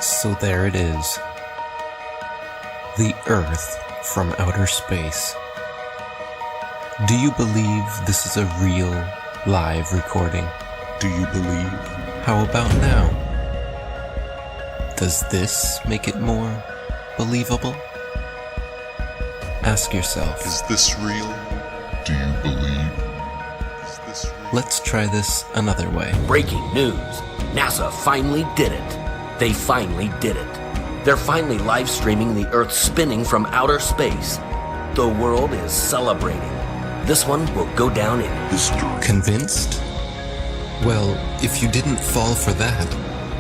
So there it is. The Earth from outer space. Do you believe this is a real, live recording? Do you believe? How about now? Does this make it more believable? Ask yourself. Is this real? Do you believe? Is this real? Let's try this another way. Breaking news. NASA finally did it. They finally did it. They're finally live streaming the Earth spinning from outer space. The world is celebrating. This one will go down in history. Convinced? Well, if you didn't fall for that,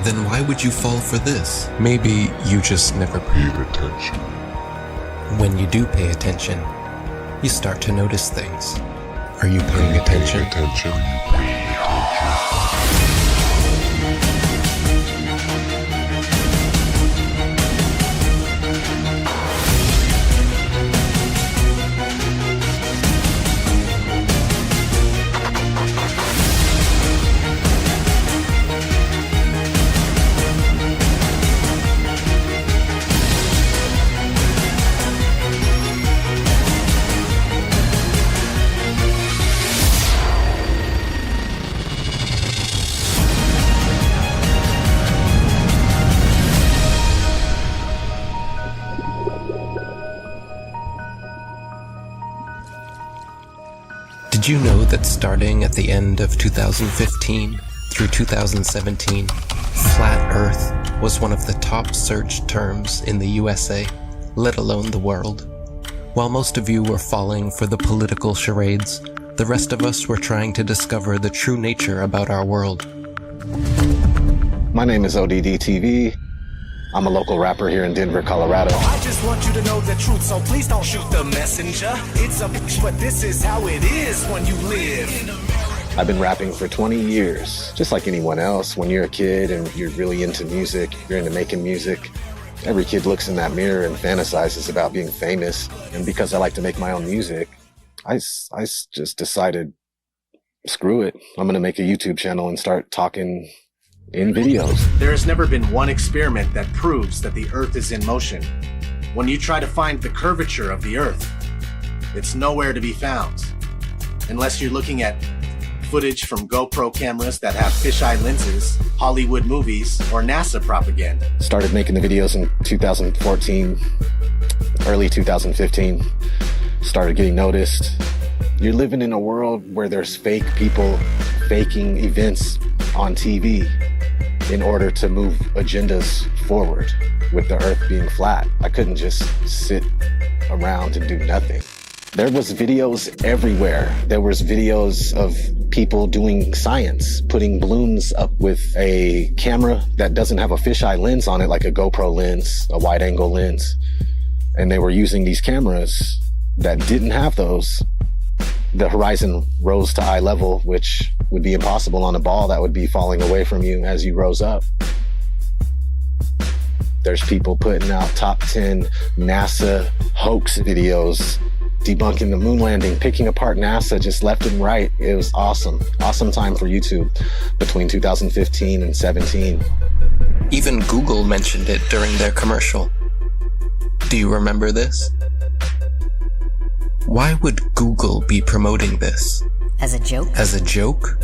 then why would you fall for this? Maybe you just never Paid attention. When you do pay attention, you start to notice things. Are you paying attention? Attention. Did you know that starting at the end of 2015 through 2017, Flat Earth was one of the top searched terms in the USA, let alone the world? While most of you were falling for the political charades, the rest of us were trying to discover the true nature about our world. My name is ODD TV. I'm a local rapper here in Denver, Colorado. I just want you to know the truth, so please don't shoot the messenger. It's a bitch, but this is how it is when you live. I've been rapping for 20 years, just like anyone else. When you're a kid and you're really into music, you're into making music, every kid looks in that mirror and fantasizes about being famous. And because I like to make my own music, I just decided, screw it. I'm going to make a YouTube channel and start talking in videos. There has never been one experiment that proves that the Earth is in motion. When you try to find the curvature of the Earth, it's nowhere to be found. Unless you're looking at footage from GoPro cameras that have fisheye lenses, Hollywood movies, or NASA propaganda. Started making the videos in 2014, early 2015. Started getting noticed. You're living in a world where there's fake people faking events on TV in order to move agendas forward with the Earth being flat. I couldn't just sit around and do nothing. There was videos everywhere. There was videos of people doing science, putting balloons up with a camera that doesn't have a fisheye lens on it, like a GoPro lens, a wide angle lens. And they were using these cameras that didn't have those. The horizon rose to eye level, which would be impossible on a ball that would be falling away from you as you rose up. There's people putting out top 10 NASA hoax videos, debunking the moon landing, picking apart NASA just left and right. It was awesome. Awesome time for YouTube between 2015 and 17. Even Google mentioned it during their commercial. Do you remember this? Why would Google be promoting this? As a joke? As a joke?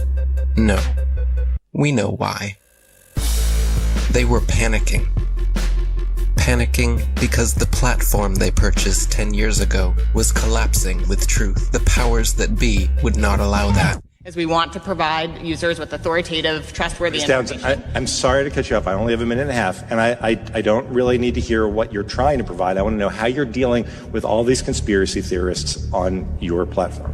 No. We know why. They were panicking. Panicking because the platform they purchased 10 years ago was collapsing with truth. The powers that be would not allow that. As we want to provide users with authoritative, trustworthy information. I'm sorry to cut you off. I only have a minute and a half, and I don't really need to hear what you're trying to provide. I want to know how you're dealing with all these conspiracy theorists on your platform.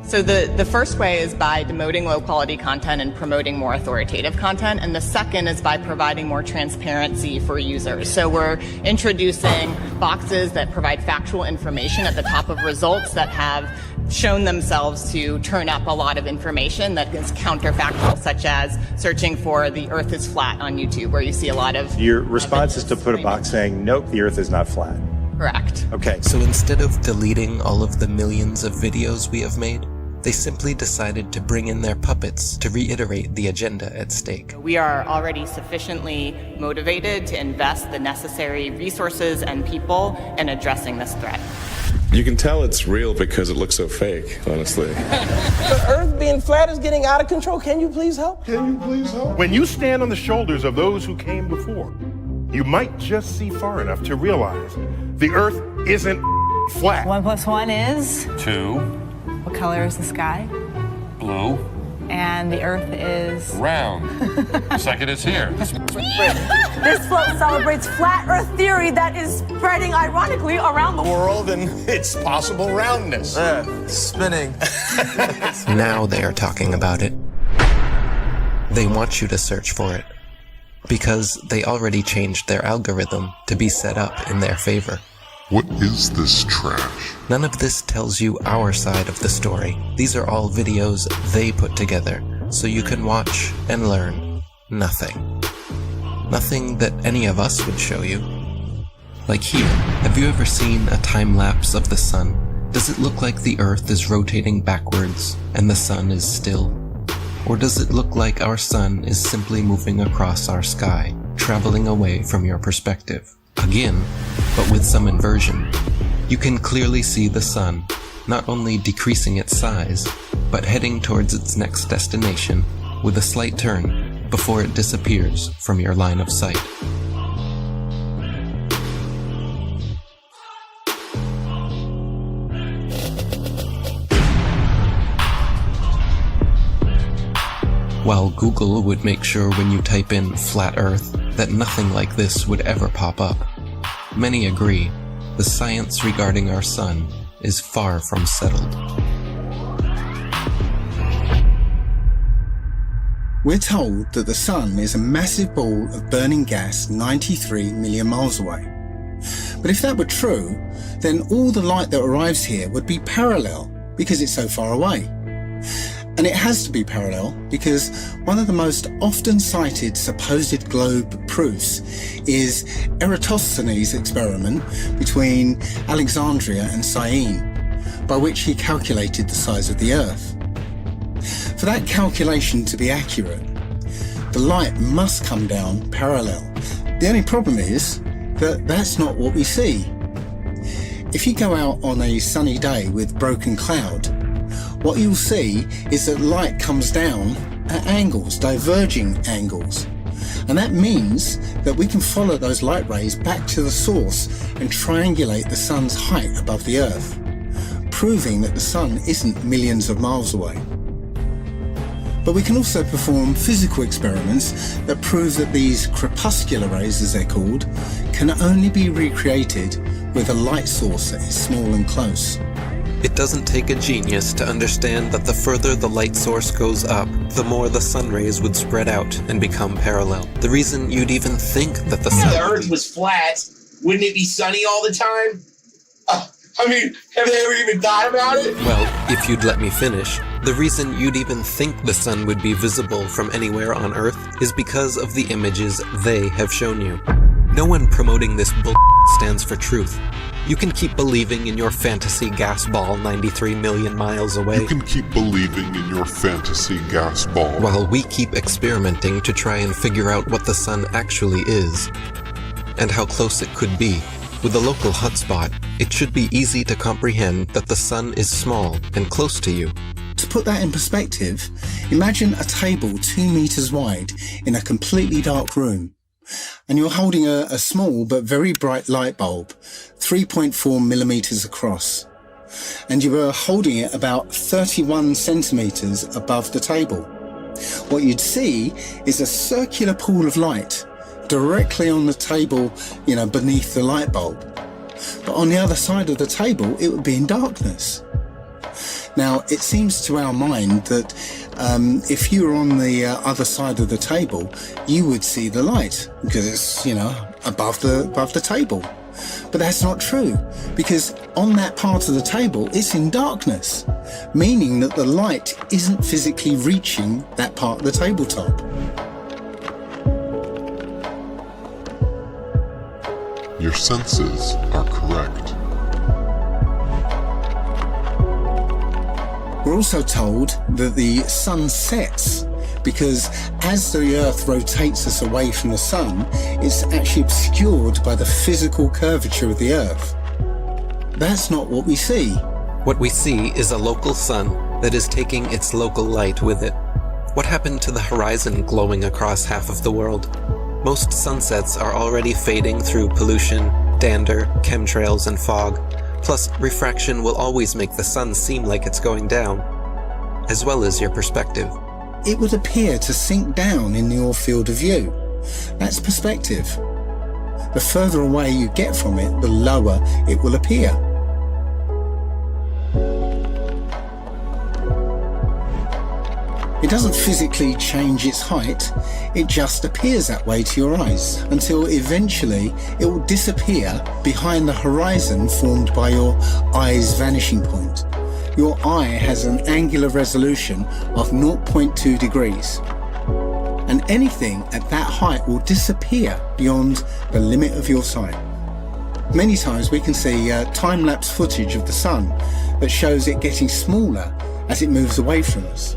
So the first way is by demoting low-quality content and promoting more authoritative content, and the second is by providing more transparency for users. So we're introducing boxes that provide factual information at the top of results that have shown themselves to turn up a lot of information that is counterfactual, such as searching for the Earth is flat on YouTube, where you see a lot of... Your response is to put a box saying, nope, the Earth is not flat. Correct. Okay. So instead of deleting all of the millions of videos we have made, They simply decided to bring in their puppets to reiterate the agenda at stake. We are already sufficiently motivated to invest the necessary resources and people in addressing this threat. You can tell it's real because it looks so fake, honestly. The Earth being flat is getting out of control. Can you please help? When you stand on the shoulders of those who came before, you might just see far enough to realize the Earth isn't flat. 1 + 1 is? 2. What color is the sky? Blue. And the Earth is? Round. Second is here. This float celebrates flat Earth theory that is spreading ironically around the World and its possible roundness. Spinning. Now they are talking about it. They want you to search for it, because they already changed their algorithm to be set up in their favor. What is this trash? None of this tells you our side of the story. These are all videos they put together, so you can watch and learn nothing. Nothing that any of us would show you. Like here, have you ever seen a time lapse of the sun? Does it look like the Earth is rotating backwards and the sun is still? Or does it look like our sun is simply moving across our sky, traveling away from your perspective? Again, but with some inversion. You can clearly see the sun, not only decreasing its size, but heading towards its next destination with a slight turn before it disappears from your line of sight. While Google would make sure when you type in flat Earth that nothing like this would ever pop up, many agree the science regarding our sun is far from settled. We're told that the sun is a massive ball of burning gas 93 million miles away. But if that were true, then all the light that arrives here would be parallel because it's so far away. And it has to be parallel because one of the most often cited supposed globe proofs is Eratosthenes' experiment between Alexandria and Syene, by which he calculated the size of the Earth. For that calculation to be accurate, the light must come down parallel. The only problem is that that's not what we see. If you go out on a sunny day with broken cloud, what you'll see is that light comes down at angles, diverging angles. And that means that we can follow those light rays back to the source and triangulate the sun's height above the Earth, proving that the sun isn't millions of miles away. But we can also perform physical experiments that prove that these crepuscular rays, as they're called, can only be recreated with a light source that is small and close. It doesn't take a genius to understand that the further the light source goes up, the more the sun rays would spread out and become parallel. The reason you'd even think that the sun... If the Earth was flat, wouldn't it be sunny all the time? I mean, have they ever even thought about it? Well, if you'd let me finish, the reason you'd even think the sun would be visible from anywhere on Earth is because of the images they have shown you. No one promoting this bull stands for truth. You can keep believing in your fantasy gas ball 93 million miles away. You can keep believing in your fantasy gas ball. While we keep experimenting to try and figure out what the sun actually is, and how close it could be. With a local hotspot, it should be easy to comprehend that the sun is small and close to you. To put that in perspective, imagine a table 2 meters wide in a completely dark room. And you're holding a small but very bright light bulb, 3.4 millimeters across. And you were holding it about 31 centimeters above the table. What you'd see is a circular pool of light directly on the table, beneath the light bulb. But on the other side of the table, it would be in darkness. Now, it seems to our mind that if you were on the other side of the table, you would see the light because it's, above the table. But that's not true, because on that part of the table, it's in darkness, meaning that the light isn't physically reaching that part of the tabletop. Your senses are correct. We're also told that the sun sets because as the Earth rotates us away from the sun, it's actually obscured by the physical curvature of the Earth. That's not what we see. What we see is a local sun that is taking its local light with it. What happened to the horizon glowing across half of the world? Most sunsets are already fading through pollution, dander, chemtrails, and fog. Plus, refraction will always make the sun seem like it's going down, as well as your perspective. It would appear to sink down in your field of view. That's perspective. The further away you get from it, the lower it will appear. It doesn't physically change its height, it just appears that way to your eyes, until eventually it will disappear behind the horizon formed by your eye's vanishing point. Your eye has an angular resolution of 0.2 degrees, and anything at that height will disappear beyond the limit of your sight. Many times we can see time-lapse footage of the sun that shows it getting smaller as it moves away from us.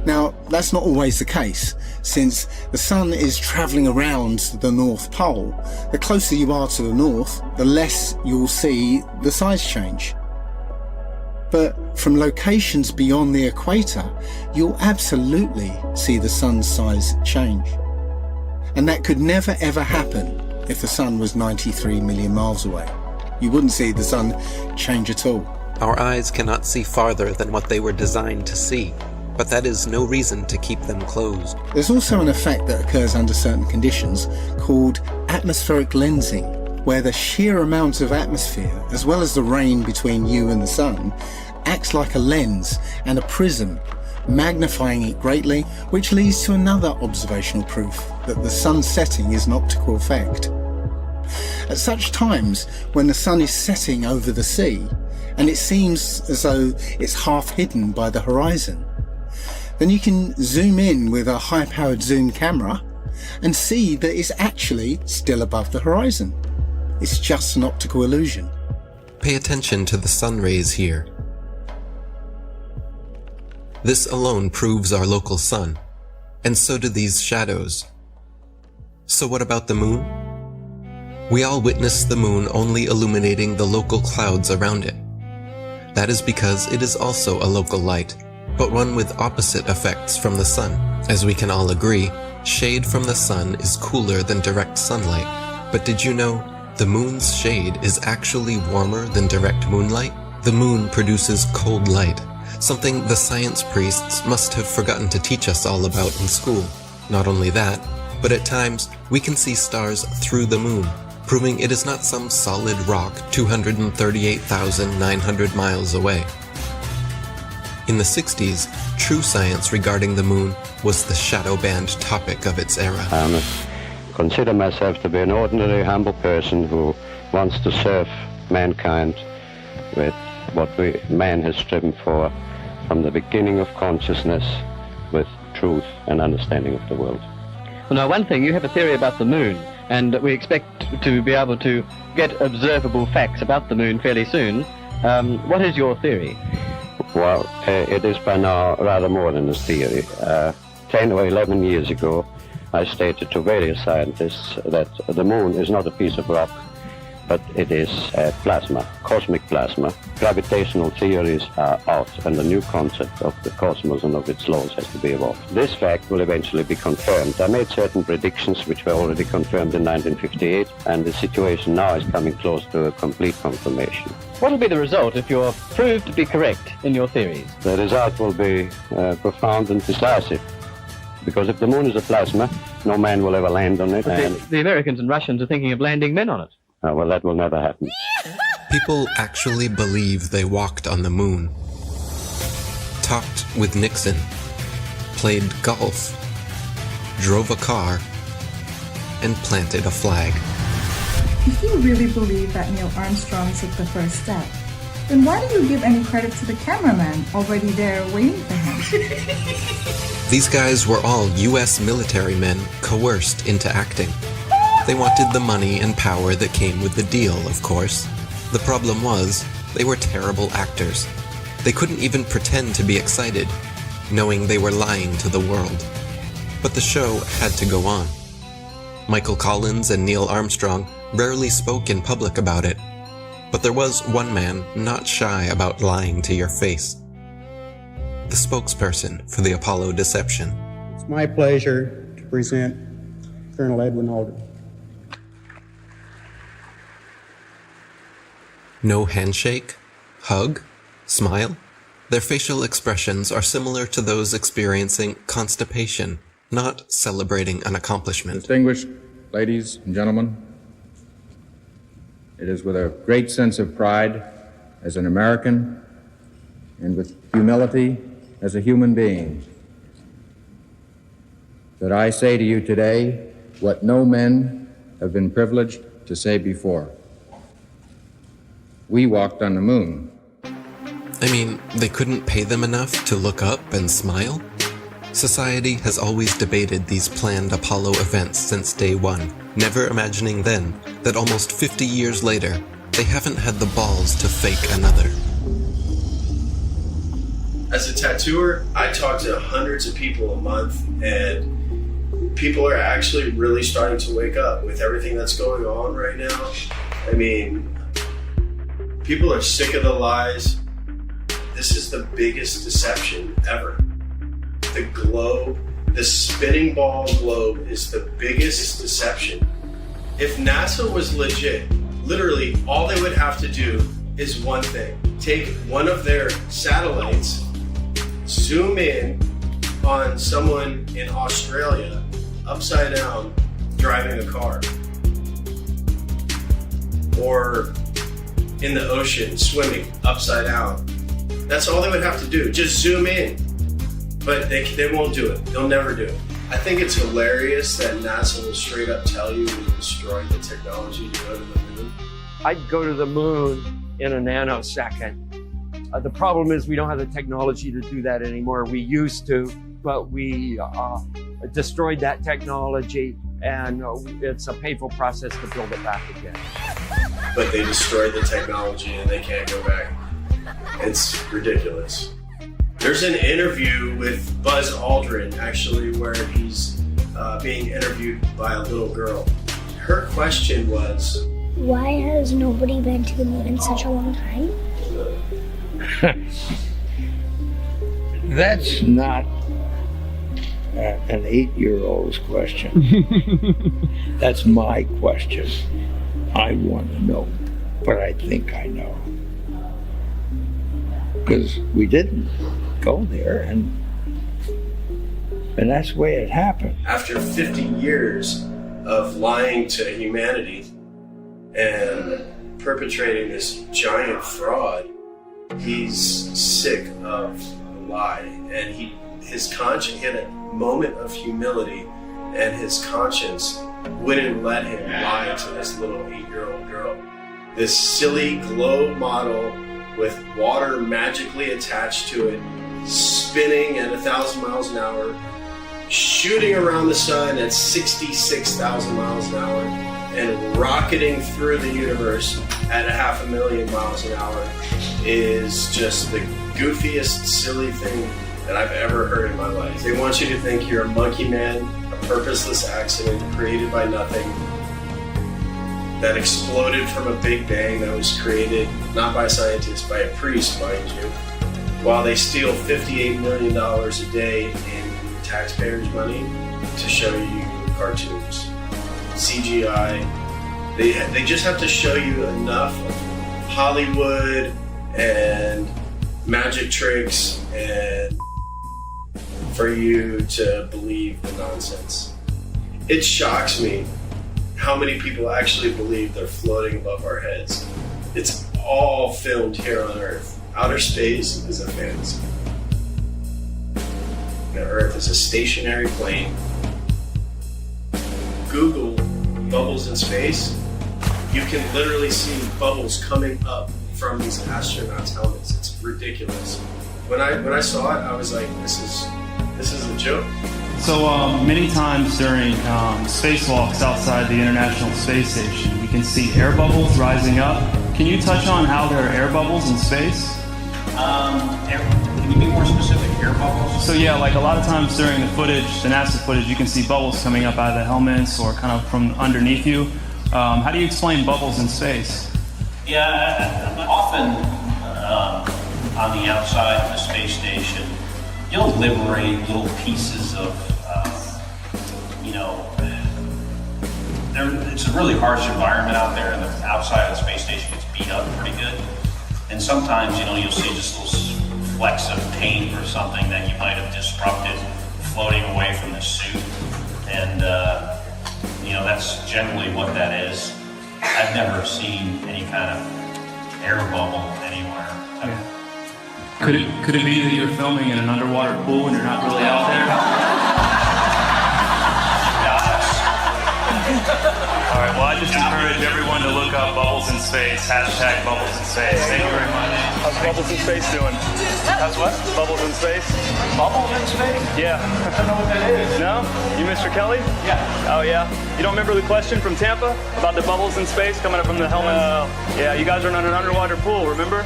Now, that's not always the case, since the sun is travelling around the North Pole. The closer you are to the north, the less you'll see the size change. But from locations beyond the equator, you'll absolutely see the sun's size change. And that could never ever happen if the sun was 93 million miles away. You wouldn't see the sun change at all. Our eyes cannot see farther than what they were designed to see, but that is no reason to keep them closed. There's also an effect that occurs under certain conditions called atmospheric lensing, where the sheer amount of atmosphere, as well as the rain between you and the sun, acts like a lens and a prism, magnifying it greatly, which leads to another observational proof that the sun setting is an optical effect. At such times, when the sun is setting over the sea, and it seems as though it's half hidden by the horizon, then you can zoom in with a high-powered zoom camera and see that it's actually still above the horizon. It's just an optical illusion. Pay attention to the sun rays here. This alone proves our local sun, and so do these shadows. So what about the moon? We all witness the moon only illuminating the local clouds around it. That is because it is also a local light, but one with opposite effects from the sun. As we can all agree, shade from the sun is cooler than direct sunlight. But did you know the moon's shade is actually warmer than direct moonlight? The moon produces cold light, something the science priests must have forgotten to teach us all about in school. Not only that, but at times we can see stars through the moon, proving it is not some solid rock 238,900 miles away. In the 60s, true science regarding the moon was the shadow band topic of its era. I consider myself to be an ordinary, humble person who wants to serve mankind with what man has striven for from the beginning of consciousness, with truth and understanding of the world. Well, now, one thing, you have a theory about the moon, and we expect to be able to get observable facts about the moon fairly soon. What is your theory? Well, it is by now rather more than a theory. 10 or 11 years ago, I stated to various scientists that the moon is not a piece of rock, but it is plasma, cosmic plasma. Gravitational theories are out, and the new concept of the cosmos and of its laws has to be evolved. This fact will eventually be confirmed. I made certain predictions which were already confirmed in 1958, and the situation now is coming close to a complete confirmation. What will be the result if you're proved to be correct in your theories? The result will be profound and decisive. Because if the moon is a plasma, no man will ever land on it. And the Americans and Russians are thinking of landing men on it. Well, that will never happen. People actually believe they walked on the moon, talked with Nixon, played golf, drove a car, and planted a flag. If you really believe that Neil Armstrong took the first step, then why do you give any credit to the cameraman already there waiting for him? These guys were all U.S. military men coerced into acting. They wanted the money and power that came with the deal, of course. The problem was, they were terrible actors. They couldn't even pretend to be excited, knowing they were lying to the world. But the show had to go on. Michael Collins and Neil Armstrong rarely spoke in public about it, but there was one man not shy about lying to your face. The spokesperson for the Apollo deception. It's my pleasure to present Colonel Edwin Aldrin. No handshake, hug, smile. Their facial expressions are similar to those experiencing constipation, not celebrating an accomplishment. Distinguished ladies and gentlemen, it is with a great sense of pride as an American and with humility as a human being that I say to you today what no men have been privileged to say before. We walked on the moon. I mean, they couldn't pay them enough to look up and smile? Society has always debated these planned Apollo events since day one, never imagining then that almost 50 years later, they haven't had the balls to fake another. As a tattooer, I talk to hundreds of people a month, and people are actually really starting to wake up with everything that's going on right now. I mean, people are sick of the lies. This is the biggest deception ever. The globe, the spinning ball globe, is the biggest deception. If NASA was legit, literally all they would have to do is one thing. Take one of their satellites, zoom in on someone in Australia, upside down, driving a car. Or in the ocean, swimming, upside down. That's all they would have to do, just zoom in. But they won't do it. They'll never do it. I think it's hilarious that NASA will straight up tell you we destroyed the technology to go to the moon. I'd go to the moon in a nanosecond. The problem is we don't have the technology to do that anymore. We used to, but we destroyed that technology, and it's a painful process to build it back again. But they destroyed the technology and they can't go back. It's ridiculous. There's an interview with Buzz Aldrin, actually, where he's being interviewed by a little girl. Her question was, why has nobody been to the moon in such a long time? That's not an 8-year-old's question. That's my question. I want to know, but I think I know. Because we didn't go there, and that's the way it happened. After 50 years of lying to humanity and perpetrating this giant fraud, he's sick of the lie, and his conscience, he had a moment of humility, and his conscience wouldn't let him lie to this little 8-year-old girl. This silly globe model with water magically attached to it, spinning at 1,000 miles an hour, shooting around the sun at 66,000 miles an hour, and rocketing through the universe at 500,000 miles an hour is just the goofiest, silly thing that I've ever heard in my life. They want you to think you're a monkey man, a purposeless accident created by nothing, that exploded from a big bang that was created not by scientists, by a priest, mind you, while they steal $58 million a day in taxpayers' money to show you cartoons, CGI. They just have to show you enough of Hollywood and magic tricks and for you to believe the nonsense. It shocks me how many people actually believe they're floating above our heads. It's all filmed here on Earth. Outer space is a fantasy. The Earth is a stationary plane. Google bubbles in space. You can literally see bubbles coming up from these astronauts' helmets. It's ridiculous. When I saw it, I was like, this is a joke. So many times during spacewalks outside the International Space Station, we can see air bubbles rising up, Can you touch on how there are air bubbles in space? Can you be more specific? Air bubbles? So yeah, like a lot of times during the footage, the NASA footage, you can see bubbles coming up out of the helmets or kind of from underneath you. How do you explain bubbles in space? Yeah, often on the outside of the space station, you'll liberate little pieces of, it's a really harsh environment out there, and the outside of the space station gets beat up pretty good. And sometimes, you'll see just little flecks of paint or something that you might have disrupted floating away from the suit. And, that's generally what that is. I've never seen any kind of air bubble anywhere. Could it be that you're filming in an underwater pool and you're not really out there? All right, well, I just encourage everyone to look up bubbles in space, hashtag bubbles in space. Thank you very much. How's bubbles in space doing? How's what? Bubbles in space. Bubbles in space? Yeah. I don't know what that is. No? You Mr. Kelly? Yeah. Oh, yeah? You don't remember the question from Tampa about the bubbles in space coming up from the helmets? Yeah, you guys are in an underwater pool, remember?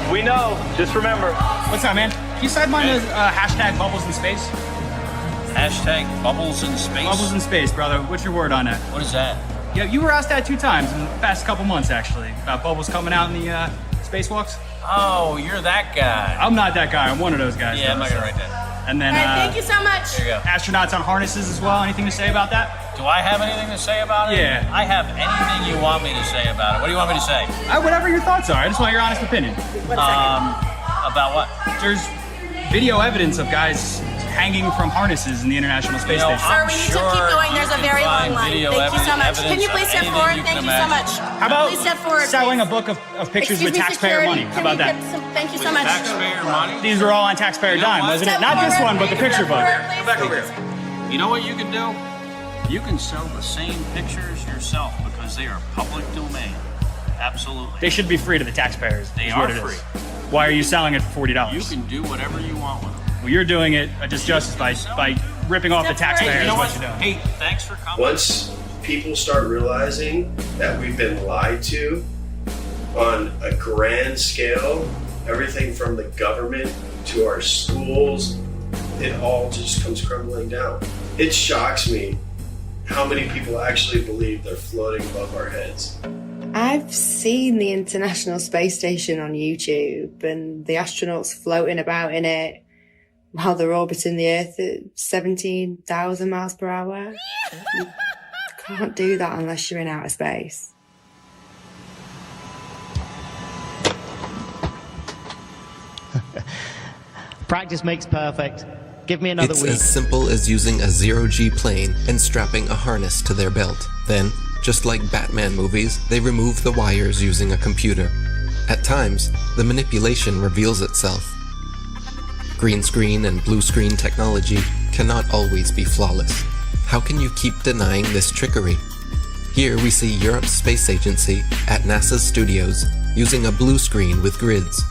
We know. Just remember. What's up, man? Can you sideline the hashtag bubbles in space? Hashtag bubbles in space? Bubbles in space, brother. What's your word on that? What is that? Yeah, you were asked that 2 times in the past couple months, actually, about bubbles coming out in the spacewalks. Oh, you're that guy. I'm not that guy. I'm one of those guys. Yeah, I'm not gonna write that. And then, thank you so much. There you go. Astronauts on harnesses as well. Anything to say about that? Do I have anything to say about it? Yeah. I have anything you want me to say about it. What do you want me to say? Whatever your thoughts are. I just want your honest opinion. About what? There's video evidence of guys hanging from harnesses in the International Space Station. Sir, we need to keep going. There's a very long line. Thank you so much. Can you please step forward? Thank you so much. How about please step forward, selling a book of pictures with taxpayer money? How about that? Thank you so much. Taxpayer money? These were all on taxpayer dime, wasn't it? Not this one, but the picture book. Go back over here. You know what you can do? You can sell the same pictures yourself because they are public domain. Absolutely. They should be free to the taxpayers. They are free. Why are you selling it for $40? You can do whatever you want with them. Well, you're doing it just justice by ripping off the taxpayers. You know what you're doing. Hey, thanks for coming. Once people start realizing that we've been lied to on a grand scale, everything from the government to our schools, it all just comes crumbling down. It shocks me how many people actually believe they're floating above our heads. I've seen the International Space Station on YouTube and the astronauts floating about in it while they're orbiting the Earth at 17,000 miles per hour. You can't do that unless you're in outer space. Practice makes perfect. Give me another It's week. as simple as using a zero-G plane and strapping a harness to their belt. Then, just like Batman movies, they remove the wires using a computer. At times, the manipulation reveals itself. Green screen and blue screen technology cannot always be flawless. How can you keep denying this trickery? Here we see Europe's space agency at NASA's studios using a blue screen with grids.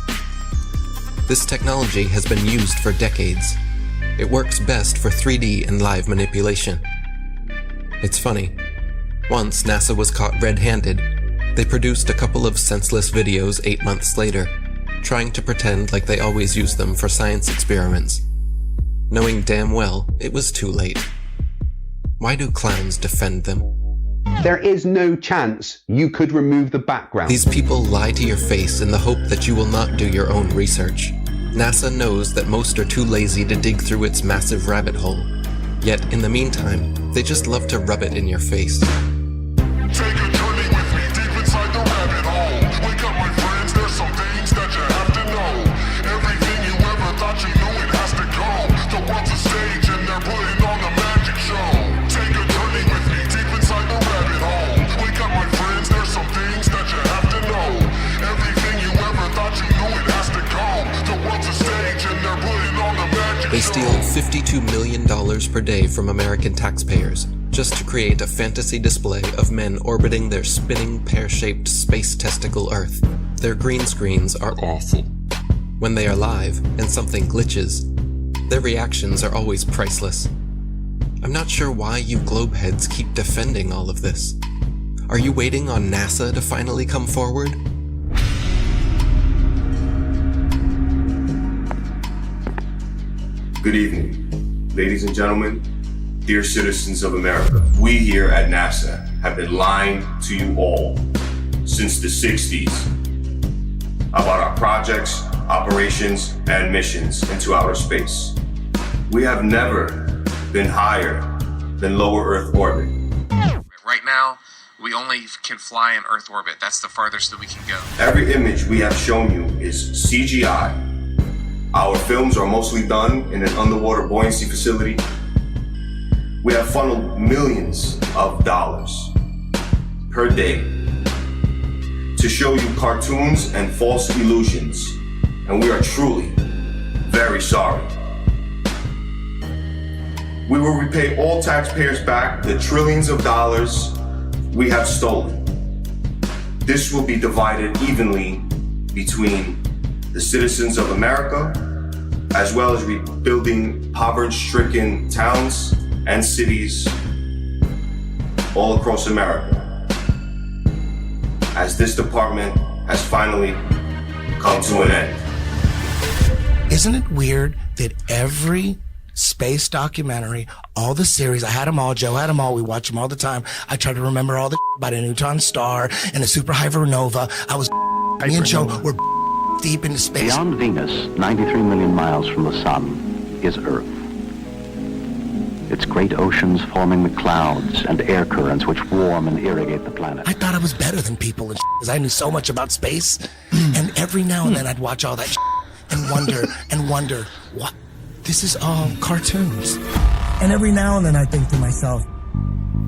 This technology has been used for decades. It works best for 3D and live manipulation. It's funny. Once NASA was caught red-handed, they produced a couple of senseless videos 8 months later, trying to pretend like they always use them for science experiments, knowing damn well it was too late. Why do clowns defend them? There is no chance you could remove the background. These people lie to your face in the hope that you will not do your own research. NASA knows that most are too lazy to dig through its massive rabbit hole. Yet, in the meantime, they just love to rub it in your face. Take a journey with me deep inside the rabbit hole. Wake up, my friends, there's some things that you have to know. Everything you ever thought you knew, it has to go. The world's a stage and they're putting on a magic show. Take a journey with me deep inside the rabbit hole. Wake up, my friends, there's some things that you have to know. Everything you ever thought you knew, it has to go. The world's a stage and they're putting on a magic show. They steal $52 million per day from American taxpayers just to create a fantasy display of men orbiting their spinning pear-shaped space testicle Earth. Their green screens are awful. When they are live and something glitches, their reactions are always priceless. I'm not sure why you globeheads keep defending all of this. Are you waiting on NASA to finally come forward? Good evening, ladies and gentlemen, dear citizens of America. We here at NASA have been lying to you all since the 60s about our projects, operations, and missions into outer space. We have never been higher than lower Earth orbit. Right now, we only can fly in Earth orbit. That's the farthest that we can go. Every image we have shown you is CGI. Our films are mostly done in an underwater buoyancy facility. We have funneled millions of dollars per day to show you cartoons and false illusions, and we are truly very sorry. We will repay all taxpayers back the trillions of dollars we have stolen. This will be divided evenly between the citizens of America, as well as rebuilding poverty-stricken towns and cities all across America, as this department has finally come to an end. Isn't it weird that every space documentary, all the series, I had them all, Joe had them all, we watch them all the time. I try to remember all the about a neutron star and a super hypernova. Me and Joe were deep into space. Beyond Venus, 93 million miles from the sun, is Earth. Its great oceans forming the clouds and air currents which warm and irrigate the planet. I thought I was better than people because I knew so much about space. And every now and then I'd watch all that and wonder, what? This is all cartoons. And every now and then I think to myself,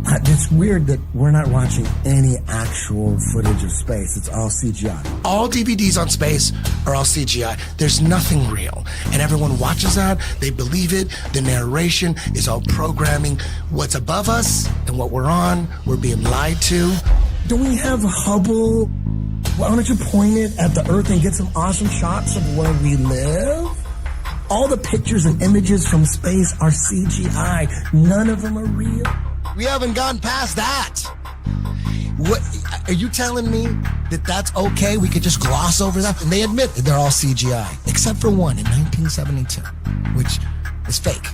it's weird that we're not watching any actual footage of space. It's all CGI. All DVDs on space are all CGI. There's nothing real. And everyone watches that. They believe it. The narration is all programming. What's above us and what we're on, we're being lied to. Do we have Hubble? Why don't you point it at the Earth and get some awesome shots of where we live? All the pictures and images from space are CGI. None of them are real. We haven't gone past that. What are you telling me that that's okay? We could just gloss over that? And they admit that they're all CGI, except for one in 1972, which is fake.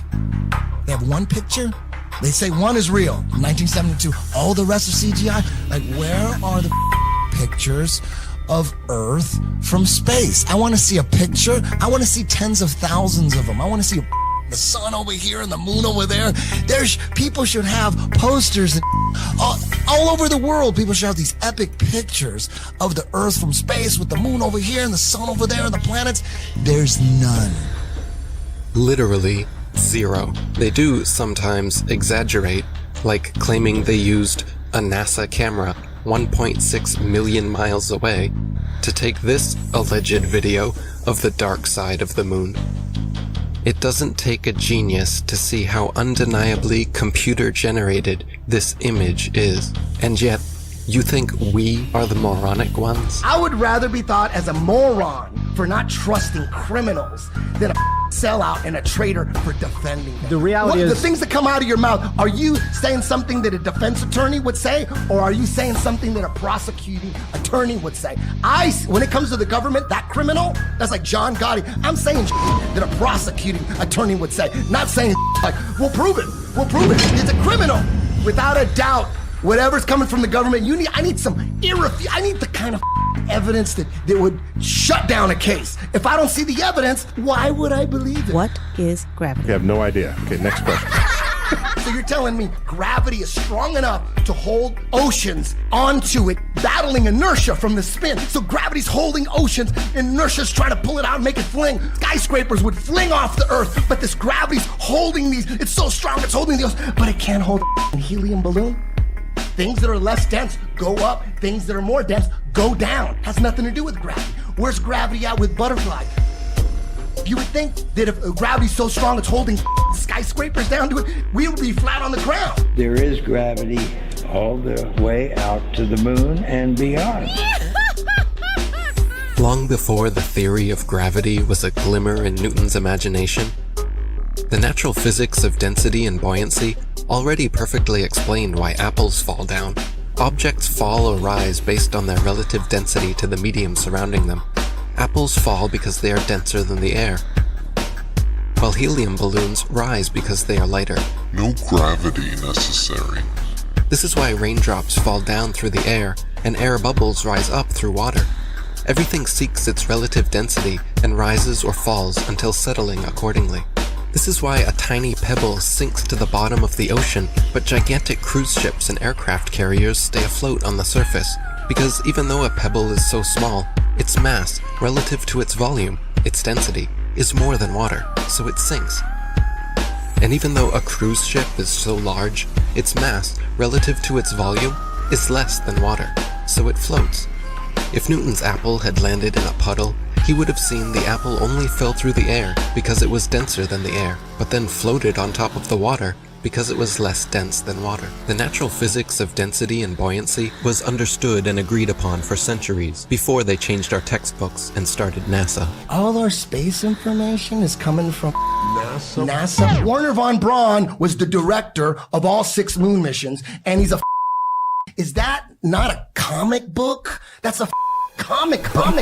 They have one picture. They say one is real, 1972. All the rest are CGI. Like, where are the pictures of Earth from space? I want to see a picture. I want to see tens of thousands of them. I want to see the sun over here and the moon over there. People should have posters and all over the world. People should have these epic pictures of the Earth from space with the moon over here and the sun over there and the planets. There's none. Literally zero. They do sometimes exaggerate, like claiming they used a NASA camera 1.6 million miles away to take this alleged video of the dark side of the moon. It doesn't take a genius to see how undeniably computer-generated this image is. And yet, you think we are the moronic ones? I would rather be thought as a moron for not trusting criminals than a sellout and a traitor for defending them. The reality is... The things that come out of your mouth, are you saying something that a defense attorney would say, or are you saying something that a prosecuting attorney would say? When it comes to the government, that criminal, that's like John Gotti, I'm saying that a prosecuting attorney would say, not saying like, we'll prove it, it's a criminal. Without a doubt, whatever's coming from the government, I need the kind of evidence that would shut down a case. If I don't see the evidence, why would I believe it? What is gravity? You have no idea. Okay, next question. So you're telling me gravity is strong enough to hold oceans onto it, battling inertia from the spin. So gravity's holding oceans, inertia's trying to pull it out and make it fling. Skyscrapers would fling off the Earth, but this gravity's holding these. It's so strong, it's holding the ocean, but it can't hold a helium balloon. Things that are less dense go up. Things that are more dense go down. Has nothing to do with gravity. Where's gravity at with butterflies? You would think that if gravity's so strong it's holding skyscrapers down to it, we would be flat on the ground. There is gravity all the way out to the moon and beyond. Long before the theory of gravity was a glimmer in Newton's imagination, the natural physics of density and buoyancy already perfectly explained why apples fall down, Objects fall or rise based on their relative density to the medium surrounding them. Apples fall because they are denser than the air, while helium balloons rise because they are lighter. No gravity necessary. This is why raindrops fall down through the air and air bubbles rise up through water. Everything seeks its relative density and rises or falls until settling accordingly. This is why a tiny pebble sinks to the bottom of the ocean, but gigantic cruise ships and aircraft carriers stay afloat on the surface, because even though a pebble is so small, its mass, relative to its volume, its density, is more than water, so it sinks. And even though a cruise ship is so large, its mass, relative to its volume, is less than water, so it floats. If Newton's apple had landed in a puddle, he would have seen the apple only fell through the air because it was denser than the air, but then floated on top of the water because it was less dense than water. The natural physics of density and buoyancy was understood and agreed upon for centuries before they changed our textbooks and started NASA. All our space information is coming from NASA. Werner von Braun was the director of all 6 moon missions, and he's a Is that not a comic book? That's a comic book.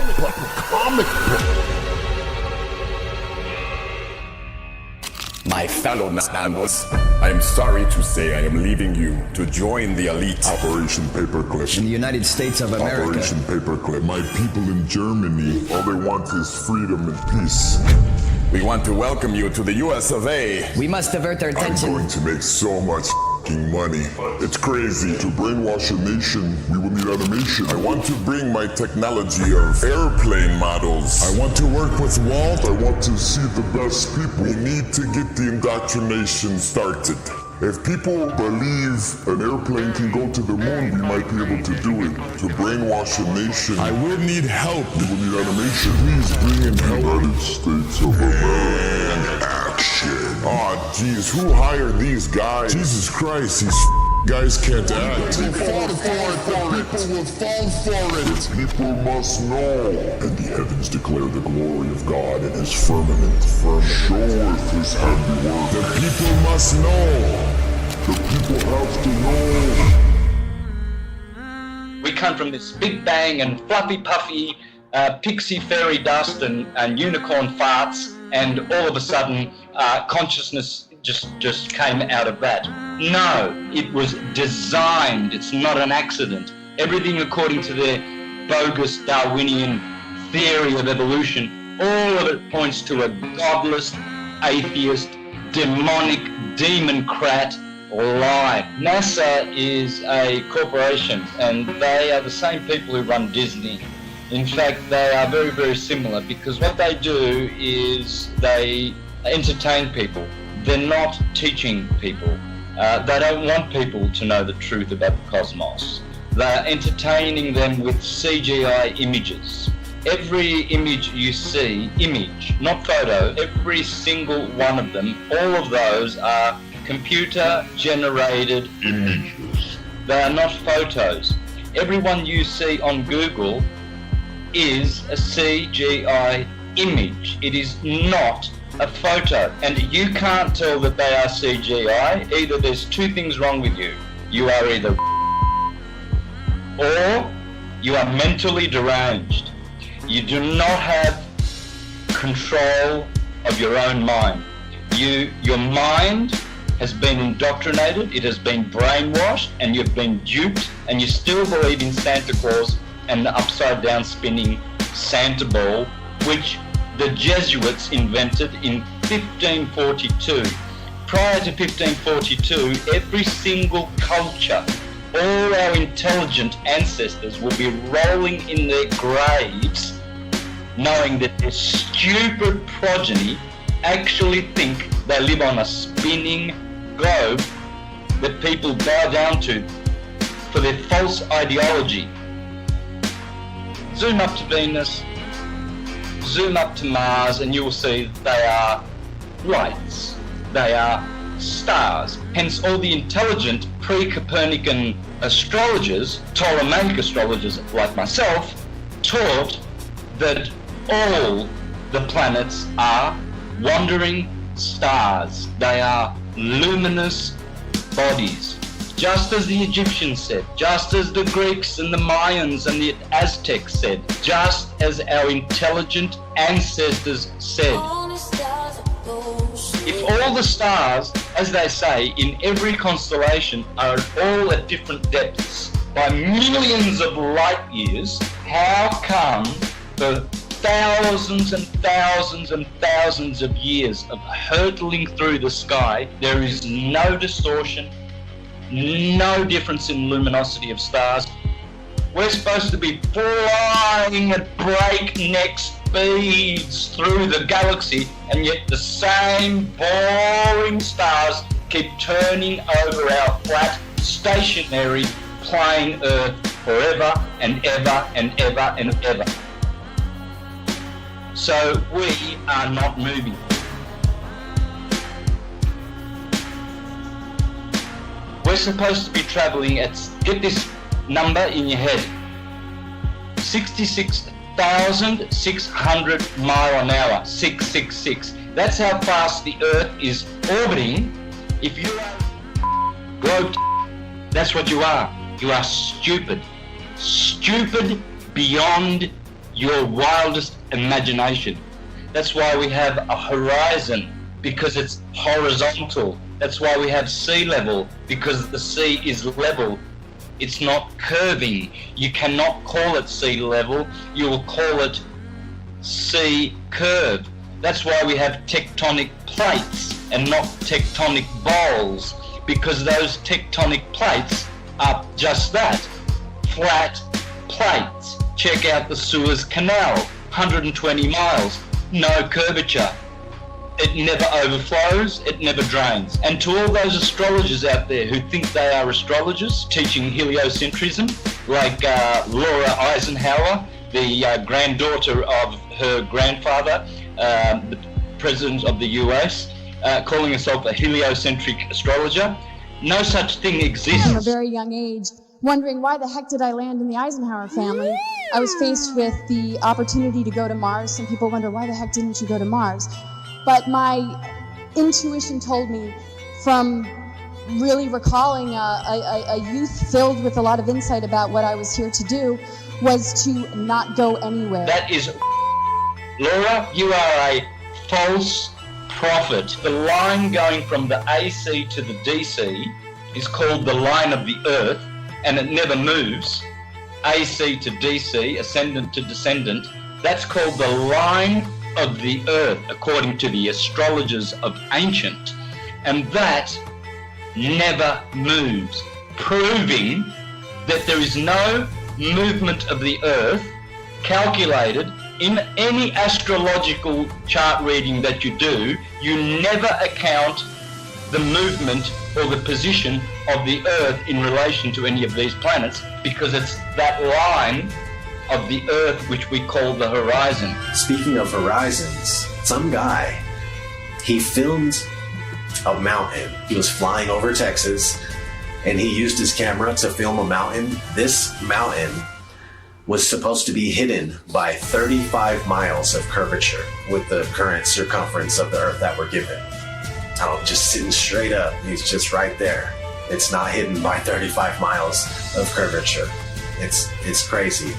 My fellow Nanos, I am sorry to say I am leaving you to join the elite. Operation Paperclip. In the United States of America. Operation Paperclip. My people in Germany, all they want is freedom and peace. We want to welcome you to the US of A. We must divert our attention. I'm going to make so much money. It's crazy. To brainwash a nation, we will need animation. I want to bring my technology of airplane models. I want to work with Walt. I want to see the best people. We need to get the indoctrination started. If people believe an airplane can go to the moon, we might be able to do it. To brainwash a nation, I will need help. We will need animation. Please bring in help. United States of America. And action. Oh, jeez, who hired these guys? Jesus Christ, these guys can't act. People will fall for it. People will fall for it. People must know. And the heavens declare the glory of God in his firmament. Showeth his handiwork. The people must know. The people have to know. We come from this big bang and fluffy puffy pixie fairy dust and unicorn farts, and all of a sudden consciousness just came out of that. No, it was designed. It's not an accident. Everything according to their bogus Darwinian theory of evolution, all of it points to a godless, atheist, demonic, demon-crat lie. NASA is a corporation, and they are the same people who run Disney. In fact, they are very, very similar, because what they do is they entertain people. They're not teaching people. They don't want people to know the truth about the cosmos. They're entertaining them with CGI images. Every image you see, image, not photo, every single one of them, all of those are computer-generated images. They are not photos. Every one you see on Google is a CGI image. It is not a photo. And you can't tell that they are CGI. Either there's 2 things wrong with you. You are either or you are mentally deranged. You do not have control of your own mind. Your mind has been indoctrinated, it has been brainwashed, and you've been duped, and you still believe in Santa Claus and the upside down spinning Santa ball, which the Jesuits invented in 1542. Prior to 1542, every single culture, all our intelligent ancestors will be rolling in their graves knowing that their stupid progeny actually think they live on a spinning globe that people bow down to for their false ideology. Zoom up to Venus, zoom up to Mars, and you will see they are lights. They are stars. Hence all the intelligent pre-Copernican astrologers, Ptolemaic astrologers like myself, taught that all the planets are wandering stars. They are luminous bodies. just as the Egyptians said, just as the Greeks and the Mayans and the Aztecs said, just as our intelligent ancestors said. If all the stars, as they say, in every constellation are all at different depths by millions of light years, how come the thousands and thousands and thousands of years of hurtling through the sky, there is no distortion, no difference in luminosity of stars? We're supposed to be flying at breakneck speeds through the galaxy, and yet the same boring stars keep turning over our flat, stationary, plain Earth forever and ever and ever and ever. So we are not moving. We're supposed to be traveling at, get this number in your head, 66,600 mile an hour, 666. That's how fast the Earth is orbiting. If you are globe, that's what you are. You are stupid. Stupid beyond your wildest imagination. That's why we have a horizon, because it's horizontal. That's why we have sea level, because the sea is level. It's not curving. You cannot call it sea level. You will call it sea curve. That's why we have tectonic plates and not tectonic bowls, because those tectonic plates are just that, flat plates. Check out the Suez Canal, 120 miles, no curvature. It never overflows, it never drains. And to all those astrologers out there who think they are astrologers teaching heliocentrism, like Laura Eisenhower, the granddaughter of her grandfather, the president of the US, calling herself a heliocentric astrologer, no such thing exists. From a very young age, wondering why the heck did I land in the Eisenhower family? I was faced with the opportunity to go to Mars. Some people wonder, why the heck didn't you go to Mars? But my intuition told me, from really recalling a youth filled with a lot of insight about what I was here to do, was to not go anywhere. That is, Laura, you are a false prophet. The line going from the AC to the DC is called the line of the Earth, and it never moves. AC to DC, ascendant to descendant, that's called the line of the Earth, according to the astrologers of ancient, and that never moves, proving that there is no movement of the Earth calculated in any astrological chart reading that you do. You never account the movement or the position of the Earth in relation to any of these planets, because it's that line of the Earth which we call the horizon. Speaking of horizons, some guy, he filmed a mountain. He was flying over Texas, and he used his camera to film a mountain. This mountain was supposed to be hidden by 35 miles of curvature with the current circumference of the Earth that we're given. Just sitting straight up. He's just right there. It's not hidden by 35 miles of curvature. It's crazy.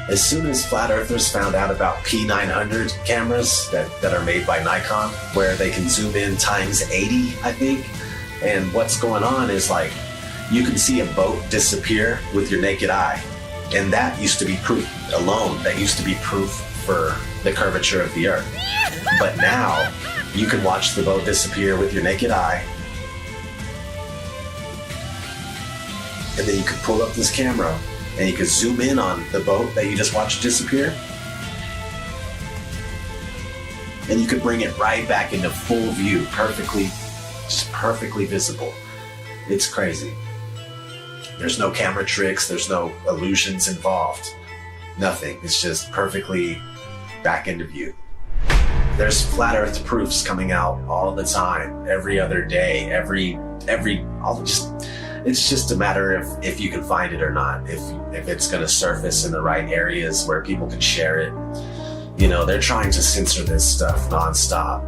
As soon as flat earthers found out about P900 cameras that are made by Nikon, where they can zoom in times 80, I think, and what's going on is, like, you can see a boat disappear with your naked eye, and that used to be proof alone. That used to be proof for the curvature of the Earth. But now you can watch the boat disappear with your naked eye, and then you can pull up this camera and you can zoom in on the boat that you just watched disappear, and you could bring it right back into full view, perfectly visible. It's crazy. There's no camera tricks, there's no illusions involved. Nothing. It's just perfectly back into view. There's flat earth proofs coming out all the time, every other day, it's just a matter of if you can find it or not, if it's going to surface in the right areas where people can share it. You know, they're trying to censor this stuff nonstop.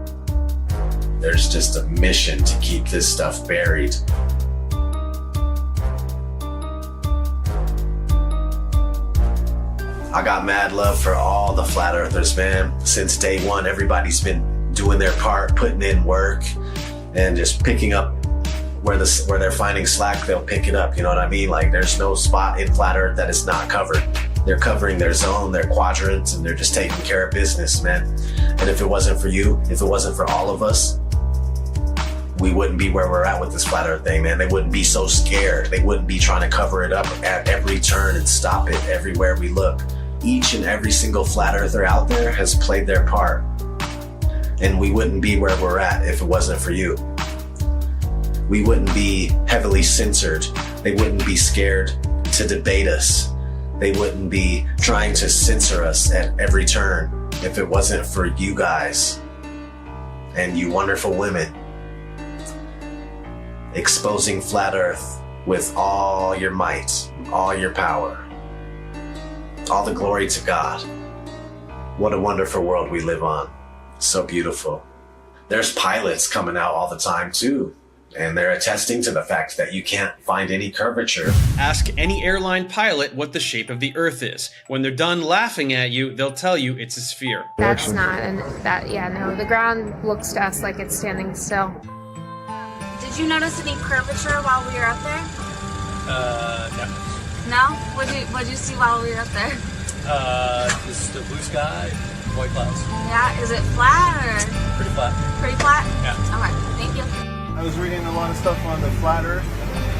There's just a mission to keep this stuff buried. I got mad love for all the flat earthers, man. Since day one, everybody's been doing their part, putting in work, and just picking up where they're finding slack, they'll pick it up. You know what I mean? Like, there's no spot in flat earth that is not covered. They're covering their zone, their quadrants, and they're just taking care of business, man. And if it wasn't for you, if it wasn't for all of us, we wouldn't be where we're at with this flat earth thing, man. They wouldn't be so scared. They wouldn't be trying to cover it up at every turn and stop it everywhere we look. Each and every single flat earther out there has played their part. And we wouldn't be where we're at if it wasn't for you. We wouldn't be heavily censored. They wouldn't be scared to debate us. They wouldn't be trying to censor us at every turn if it wasn't for you guys and you wonderful women exposing flat earth with all your might, all your power. All the glory to God. What a wonderful world we live on. So beautiful. There's pilots coming out all the time too, and they're attesting to the fact that you can't find any curvature. Ask any airline pilot what the shape of the Earth is. When they're done laughing at you, they'll tell you it's a sphere. That's not, and no, the ground looks to us like it's standing still. Did you notice any curvature while we were up there? No. No? What'd you see while we were up there? Just the blue sky, white clouds. Yeah, is it flat or? Pretty flat. Pretty flat? Yeah. Okay, thank you. I was reading a lot of stuff on the flat earth.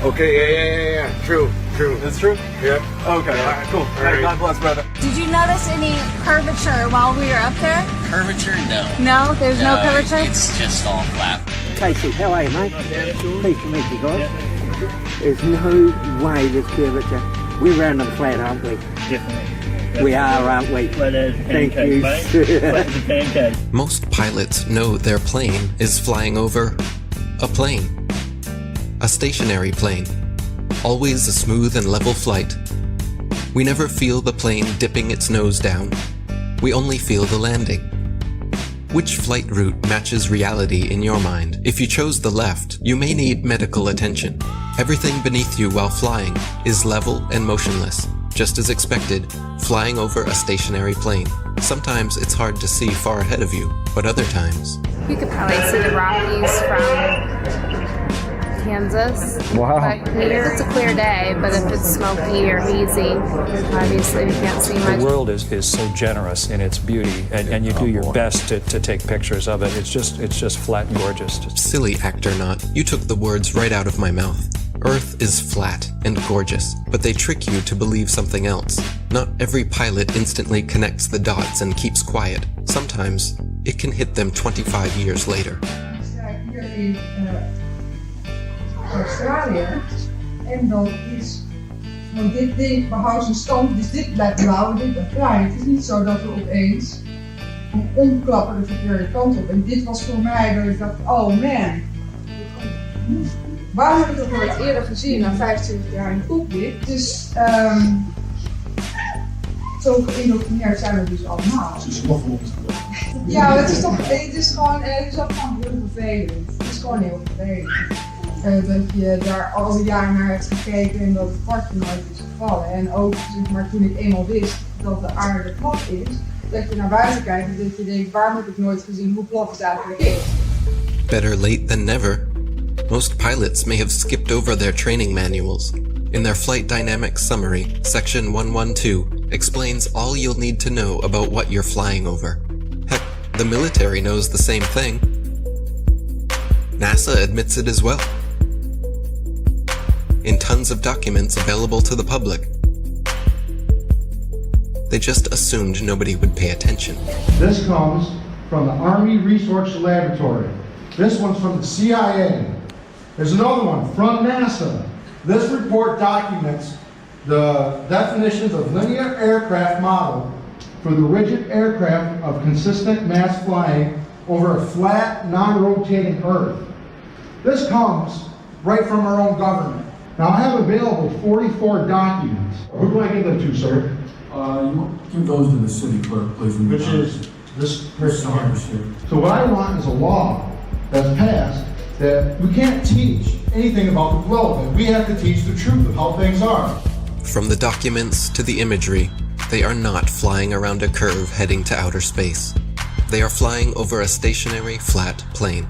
Okay, yeah. True. It's true? Yep. Okay, all right, cool. All right, God bless, brother. Did you notice any curvature while we were up there? Curvature? No. No? There's no curvature? It's just all flat. Casey, how are you, mate? Pleased to meet you guys. There's no way there's curvature. We're round and flat, aren't we? Definitely. We are, aren't we? Flat as a Thank pancake, you. mate. Flat as a pancake. Most pilots know their plane is flying over a plane. A stationary plane. Always a smooth and level flight. We never feel the plane dipping its nose down. We only feel the landing. Which flight route matches reality in your mind? If you chose the left, you may need medical attention. Everything beneath you while flying is level and motionless, just as expected, flying over a stationary plane. Sometimes it's hard to see far ahead of you, but other times... You could probably see the Rockies from Kansas. Wow. But here it's a clear day, but if it's smoky or hazy, obviously we can't see much. The world is so generous in its beauty, and you do your best to take pictures of it. It's just flat and gorgeous. Silly actor not, you took the words right out of my mouth. Earth is flat and gorgeous, but they trick you to believe something else. Not every pilot instantly connects the dots and keeps quiet. Sometimes it can hit them 25 years later. Australië. En dan is, want dit ding behoudt zijn stand, dus dit blijft blauw en dit blijft bruin. Het is niet zo dat we opeens omklappen de verkeerde kant op. En dit was voor mij dat ik dacht, oh man, waar heb ik dat nooit eerder gezien na 25 jaar in de cockpit? Dus zo geïndoctrineerd zijn we dus allemaal. Ja, het is toch, het is gewoon heel vervelend. Het is gewoon heel vervelend. Dat je daar al die jaren naar hebt gekeken en dat het kwartje nooit is gevallen. En ook zeg maar, toen ik eenmaal wist dat de aarde plat is, dat je naar buiten kijkt en dat je denkt, waarom heb ik nooit gezien hoe plat het eigenlijk is? Better late than never. Most pilots may have skipped over their training manuals. In their Flight Dynamics Summary, Section 112 explains all you'll need to know about what you're flying over. Heck, the military knows the same thing. NASA admits it as well. In tons of documents available to the public. They just assumed nobody would pay attention. This comes from the Army Research Laboratory. This one's from the CIA. There's another one from NASA. This report documents the definitions of linear aircraft model for the rigid aircraft of consistent mass flying over a flat, non-rotating Earth. This comes right from our own government. Now I have available 44 documents. Who do I give them to, sir? You give those to the city clerk, please. Which is this person here. So what I want is a law that's passed that we can't teach anything about the globe, and we have to teach the truth of how things are. From the documents to the imagery, they are not flying around a curve heading to outer space. They are flying over a stationary, flat plane.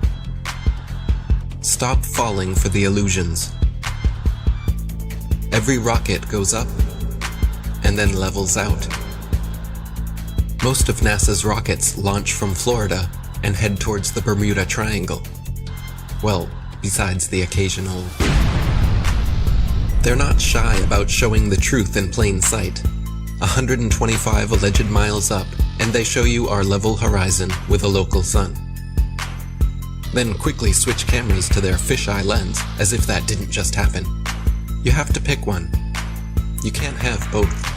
Stop falling for the illusions. Every rocket goes up and then levels out. Most of NASA's rockets launch from Florida and head towards the Bermuda Triangle. Well, besides the occasional... They're not shy about showing the truth in plain sight. 125 alleged miles up, and they show you our level horizon with a local sun. Then quickly switch cameras to their fisheye lens, as if that didn't just happen. You have to pick one. You can't have both.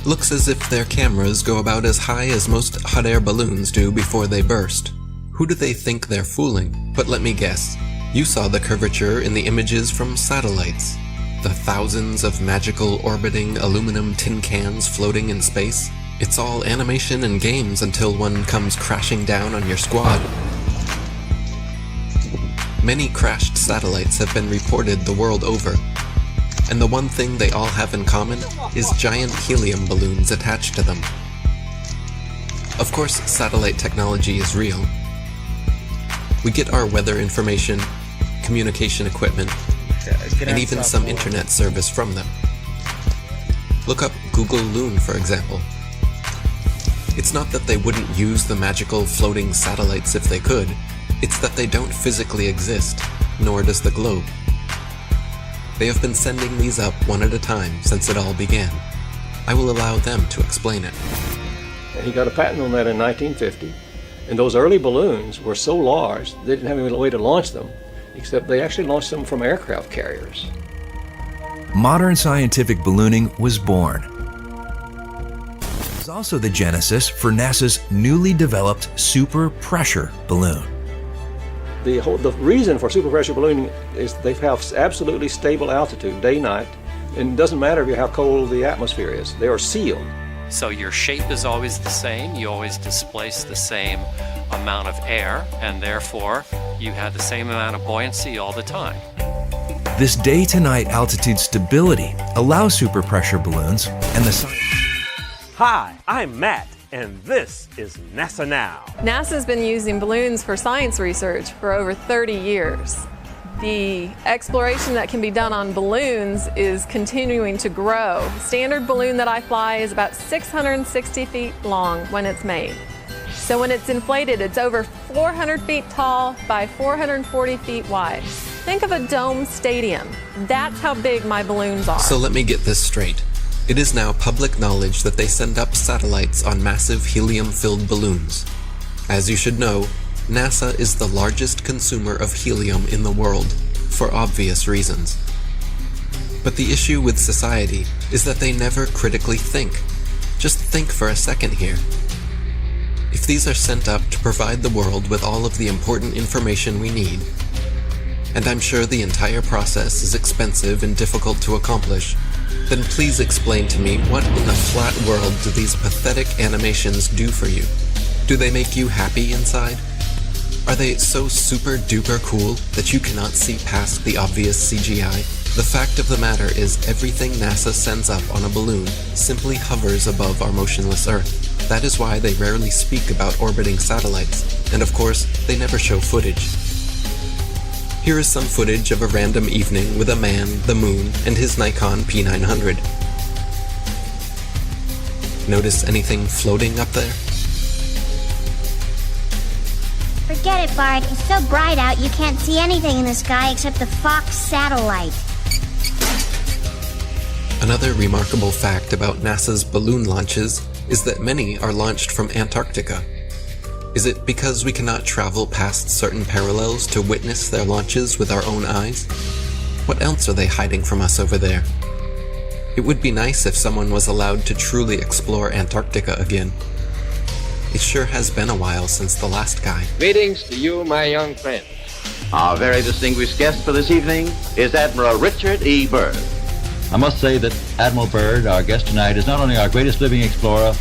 Looks as if their cameras go about as high as most hot air balloons do before they burst. Who do they think they're fooling? But let me guess. You saw the curvature in the images from satellites. The thousands of magical orbiting aluminum tin cans floating in space. It's all animation and games until one comes crashing down on your squad. Many crashed satellites have been reported the world over. And the one thing they all have in common is giant helium balloons attached to them. Of course, satellite technology is real. We get our weather information, communication equipment, and even some internet service from them. Look up Google Loon, for example. It's not that they wouldn't use the magical floating satellites if they could, it's that they don't physically exist, nor does the globe. They have been sending these up one at a time since it all began. I will allow them to explain it. He got a patent on that in 1950, and those early balloons were so large they didn't have any way to launch them, except they actually launched them from aircraft carriers. Modern scientific ballooning was born. It was also the genesis for NASA's newly developed super pressure balloon. The reason for superpressure ballooning is they have absolutely stable altitude, day, night, and it doesn't matter how cold the atmosphere is. They are sealed. So your shape is always the same, you always displace the same amount of air, and therefore you have the same amount of buoyancy all the time. This day-to-night altitude stability allows superpressure balloons and the science. Hi, I'm Matt. And this is NASA Now. NASA's been using balloons for science research for over 30 years. The exploration that can be done on balloons is continuing to grow. The standard balloon that I fly is about 660 feet long when it's made. So when it's inflated, it's over 400 feet tall by 440 feet wide. Think of a dome stadium. That's how big my balloons are. So let me get this straight. It is now public knowledge that they send up satellites on massive helium-filled balloons. As you should know, NASA is the largest consumer of helium in the world, for obvious reasons. But the issue with society is that they never critically think. Just think for a second here. If these are sent up to provide the world with all of the important information we need, and I'm sure the entire process is expensive and difficult to accomplish, then please explain to me what in the flat world do these pathetic animations do for you? Do they make you happy inside? Are they so super duper cool that you cannot see past the obvious CGI? The fact of the matter is everything NASA sends up on a balloon simply hovers above our motionless Earth. That is why they rarely speak about orbiting satellites, and of course, they never show footage. Here is some footage of a random evening with a man, the moon, and his Nikon P900. Notice anything floating up there? Forget it, Bart. It's so bright out you can't see anything in the sky except the Fox satellite. Another remarkable fact about NASA's balloon launches is that many are launched from Antarctica. Is it because we cannot travel past certain parallels to witness their launches with our own eyes? What else are they hiding from us over there? It would be nice if someone was allowed to truly explore Antarctica again. It sure has been a while since the last guy. Greetings to you, my young friend. Our very distinguished guest for this evening is Admiral Richard E. Byrd. I must say that Admiral Byrd, our guest tonight, is not only our greatest living explorer,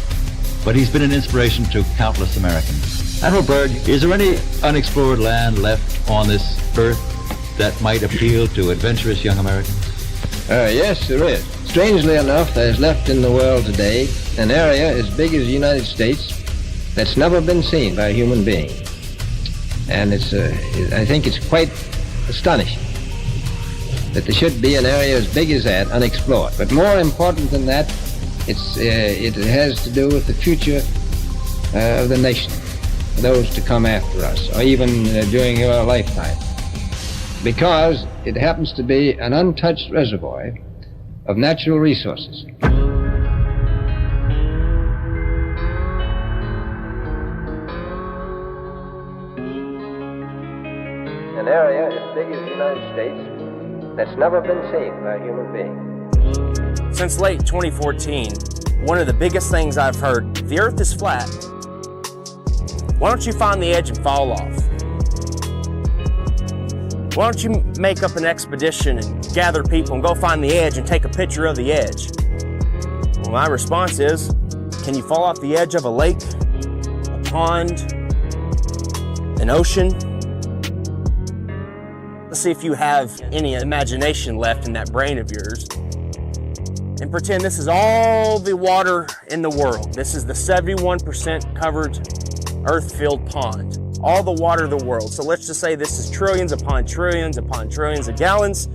but he's been an inspiration to countless Americans. Admiral Byrd, is there any unexplored land left on this earth that might appeal to adventurous young Americans? Yes, there is. Strangely enough, there's left in the world today an area as big as the United States that's never been seen by a human being. And I think it's quite astonishing that there should be an area as big as that unexplored. But more important than that, it has to do with the future of the nation, those to come after us, or even during your lifetime. Because it happens to be an untouched reservoir of natural resources. An area as big as the United States that's never been seen by a human being. Since late 2014, one of the biggest things I've heard, the earth is flat. Why don't you find the edge and fall off? Why don't you make up an expedition and gather people and go find the edge and take a picture of the edge? Well, my response is, can you fall off the edge of a lake, a pond, an ocean? Let's see if you have any imagination left in that brain of yours. And pretend this is all the water in the world. This is the 71% covered earth-filled pond. All the water of the world. So let's just say this is trillions upon trillions upon trillions of gallons.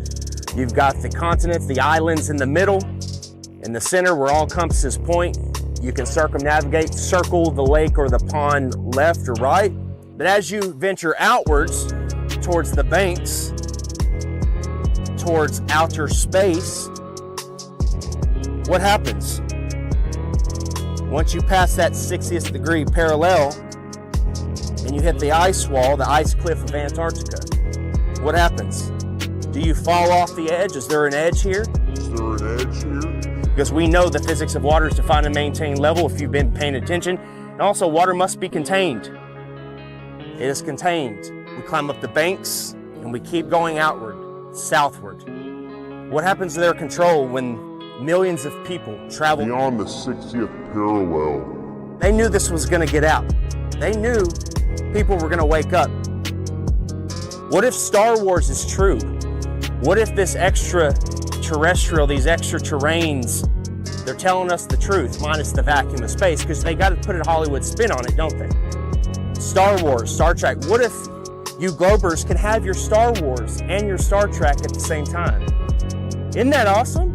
You've got the continents, the islands in the middle, in the center where all compasses point. You can circumnavigate, circle the lake or the pond left or right. But as you venture outwards towards the banks, towards outer space, what happens? Once you pass that 60th degree parallel and you hit the ice wall, the ice cliff of Antarctica, what happens? Do you fall off the edge? Is there an edge here? Is there an edge here? Because we know the physics of water is to find and maintain level if you've been paying attention. And also water must be contained. It is contained. We climb up the banks and we keep going outward, southward. What happens to their control when millions of people travel beyond the 60th parallel? They knew this was going to get out. They knew people were going to wake up. What if Star Wars is true? What if this extraterrestrial, these extra terrains, they're telling us the truth, minus the vacuum of space, because they got to put a Hollywood spin on it, don't they? Star Wars, Star Trek. What if you Globers can have your Star Wars and your Star Trek at the same time? Isn't that awesome?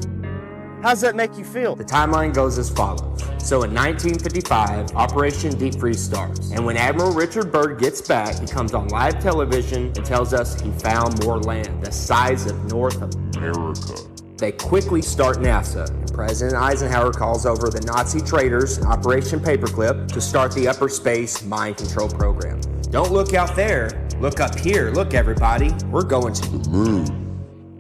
How does that make you feel? The timeline goes as follows. So in 1955, Operation Deep Freeze starts. And when Admiral Richard Byrd gets back, he comes on live television and tells us he found more land, the size of North America. They quickly start NASA. And President Eisenhower calls over the Nazi traitors, Operation Paperclip, to start the upper space mind control program. Don't look out there, look up here. Look, everybody, we're going to the moon.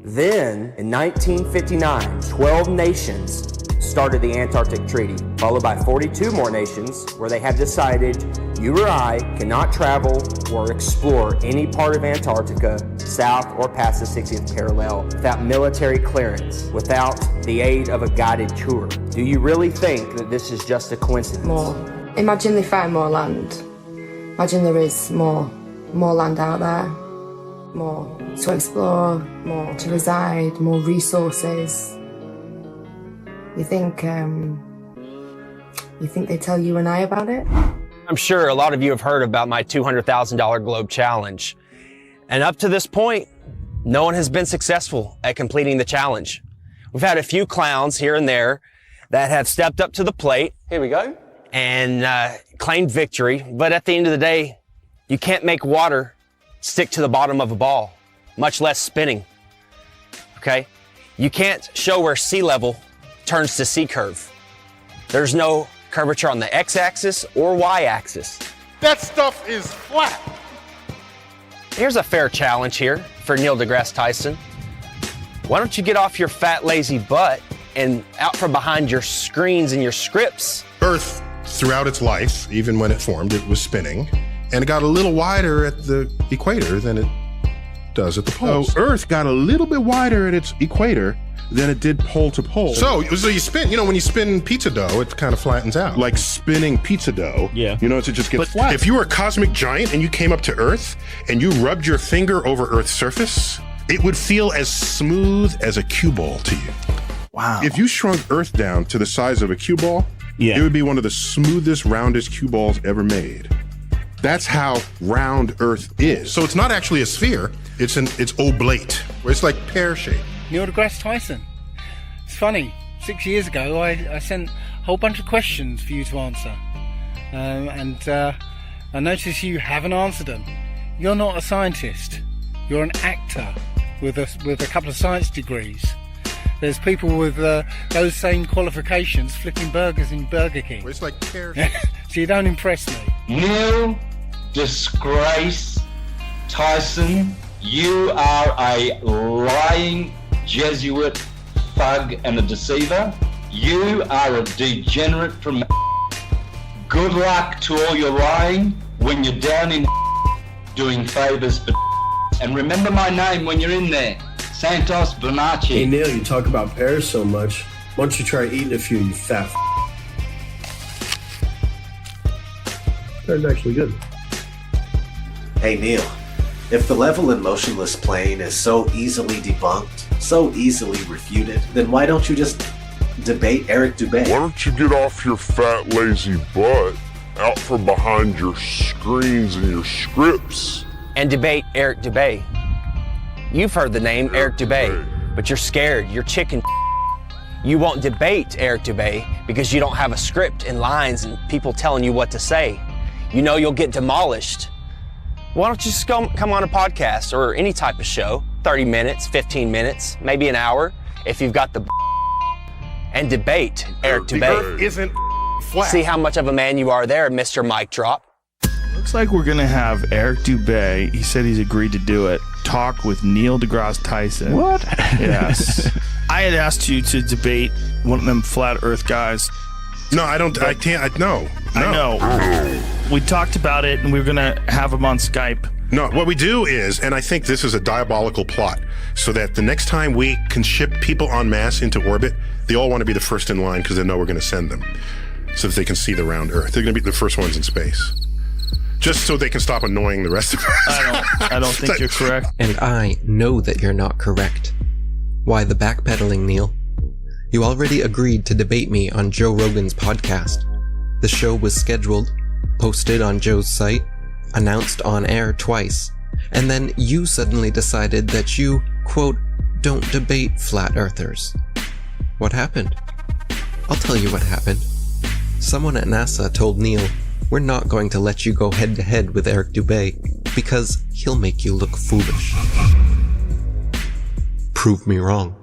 Then, in 1959, 12 nations started the Antarctic Treaty, followed by 42 more nations where they have decided you or I cannot travel or explore any part of Antarctica south or past the 60th parallel without military clearance, without the aid of a guided tour. Do you really think that this is just a coincidence? More. Imagine they find more land. Imagine there is more land out there. More to explore, more to reside, more resources. You think they tell you and I about it? I'm sure a lot of you have heard about my $200,000 Globe Challenge. And up to this point, no one has been successful at completing the challenge. We've had a few clowns here and there that have stepped up to the plate. Here we go. And claimed victory. But at the end of the day, you can't make water stick to the bottom of a ball, much less spinning, okay? You can't show where sea level turns to sea curve. There's no curvature on the x-axis or y-axis. That stuff is flat. Here's a fair challenge here for Neil deGrasse Tyson. Why don't you get off your fat, lazy butt and out from behind your screens and your scripts? Earth, throughout its life, even when it formed, it was spinning. And it got a little wider at the equator than it does at the poles. So Earth got a little bit wider at its equator than it did pole to pole. So you spin, when you spin pizza dough, it kind of flattens out. Like spinning pizza dough. Yeah. It just gets flat. If you were a cosmic giant and you came up to Earth and you rubbed your finger over Earth's surface, it would feel as smooth as a cue ball to you. Wow. If you shrunk Earth down to the size of a cue ball, it would be one of the smoothest, roundest cue balls ever made. That's how round Earth is. So it's not actually a sphere, it's oblate. It's like pear-shaped. Neil deGrasse Tyson. It's funny, 6 years ago I sent a whole bunch of questions for you to answer. And I noticed you haven't answered them. You're not a scientist. You're an actor with a couple of science degrees. There's people with those same qualifications flipping burgers in Burger King. It's like pear. So you don't impress me. Neil Disgrace Tyson, you are a lying Jesuit thug and a deceiver. You are a degenerate from. Good luck to all your lying when you're down in doing favors for. And remember my name when you're in there. Santos Bonacci. Hey Neil, you talk about pears so much. Why don't you try eating a few, you fat Pears actually good. Hey Neil, if the level and motionless plane is so easily debunked, so easily refuted, then why don't you just debate Eric Dubay? Why don't you get off your fat, lazy butt out from behind your screens and your scripts and debate Eric Dubay? You've heard the name Eric Dubay, but you're scared. You're chicken. You won't debate Eric Dubay because you don't have a script and lines and people telling you what to say. You know you'll get demolished. Why don't you just come on a podcast or any type of show, 30 minutes, 15 minutes, maybe an hour, if you've got the and debate Eric Dubay. The Earth isn't flat. See how much of a man you are there, Mr. Mic Drop. Looks like we're gonna have Eric Dubay, he said he's agreed to do it, talk with Neil deGrasse Tyson. What? Yes. I had asked you to debate one of them flat earth guys. No, I don't, I can't, no. I know. We talked about it and we were gonna have him on Skype. No, what we do is, and I think this is a diabolical plot, so that the next time we can ship people en masse into orbit, they all want to be the first in line because they know we're going to send them, so that they can see the round Earth. They're going to be the first ones in space. Just so they can stop annoying the rest of us. I don't think you're correct. And I know that you're not correct. Why the backpedaling, Neil? You already agreed to debate me on Joe Rogan's podcast. The show was scheduled, posted on Joe's site, announced on air twice, and then you suddenly decided that you, quote, don't debate flat earthers. What happened? I'll tell you what happened. Someone at NASA told Neil, we're not going to let you go head to head with Eric Dubay because he'll make you look foolish. Prove me wrong.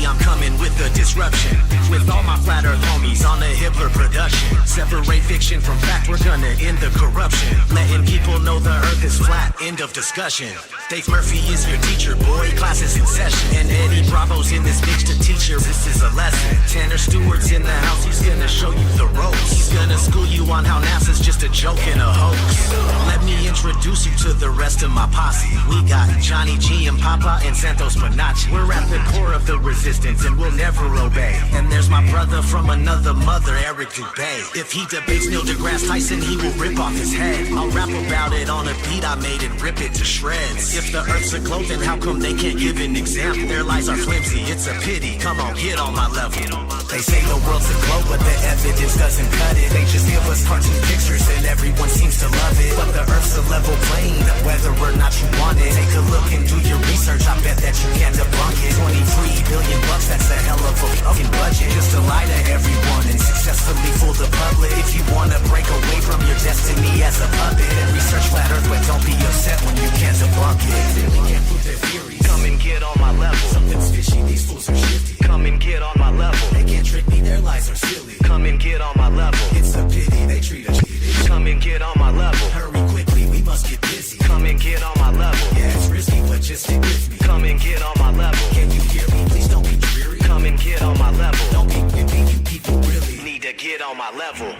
I'm coming with a disruption. With all my flat earth homies on the Hitler production. Separate fiction from fact, we're gonna end the corruption. Letting people know the earth is flat, end of discussion. Dave Murphy is your teacher, boy, class is in session. And Eddie Bravo's in this bitch to teach you, this is a lesson. Tanner Stewart's in the house, he's gonna show you the ropes. He's gonna school you on how NASA's just a joke and a hoax. Let me introduce you to the rest of my posse. We got Johnny G and Papa and Santos Bonacci. We're at the core of the resistance and we'll never obey. And there's my brother from another mother, Eric Dubay. If he debates Neil deGrasse Tyson, he will rip off his head. I'll rap about it on a beat I made and rip it to shreds. If the earth's a globe, then how come they can't give an example? Their lies are flimsy, it's a pity. Come on, get on my level. They say the world's a globe, but the evidence doesn't cut it. They just give us cartoon pictures and everyone seems to love it. But the earth's a level plane, whether or not you want it. Take a look and do your research, I bet that you can't debunk it. $23 billion, that's a hell of a fucking budget. Just to lie to everyone and successfully fool the public. If you wanna break away from your destiny as a puppet and research flat earth, but don't be upset when you can't debunk it. They can't prove their theories. Come and get on my level. Something's fishy, these fools are shifty. Come and get on my level. They can't trick me, their lies are silly. Come and get on my level. It's a pity, they treat us shitty. Come and get on my level. Hurry quickly, we must get busy. Come and get on my level. Yeah, it's risky, but just stick with me. Come and get on my level. Can you hear me? Please don't be dreary. Come and get on my level. Don't be gimpy, you people really need to get on my level.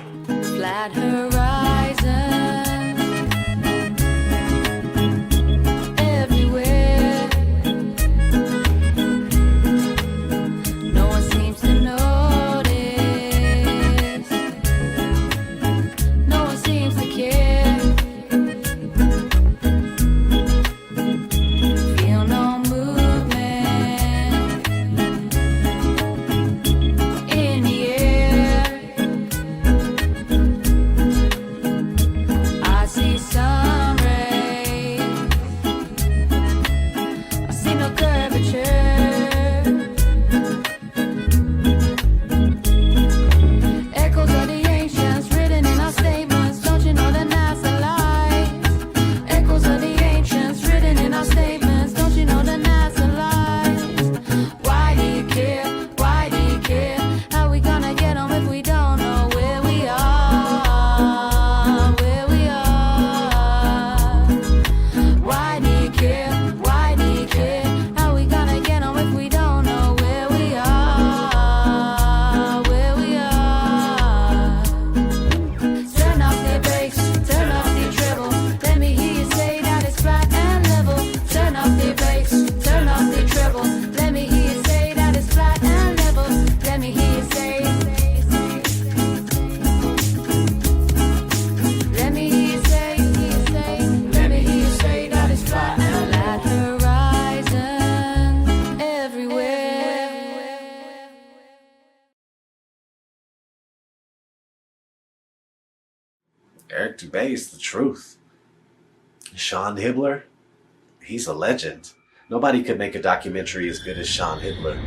Flat horizon everywhere. No one seems to notice. No one seems to care. Feel no movement in the air. I see sun rays. I see no curvature. Echoes of the ancients written in our statements. Don't you know that NASA lies? Echoes of the ancients written in our statements. Don't you know that NASA lies? Why do you care? Why do you care? How we gonna get home if we don't know where we are? Where we are? Why do you care? Why do you care? How we gonna get home if we don't know where we are? Where we are? Turn off the bass, turn off the treble. Let me hear you say that it's flat and level. Turn off the bass, turn off the treble. Let me hear you say that it's flat and level. Let me hear you say. Let me hear you say. Let me hear you say that it's flat and flat horizon everywhere. Eric Dubay is the truth. Sean Hibbler, he's a legend. Nobody could make a documentary as good as Sean Hibbler.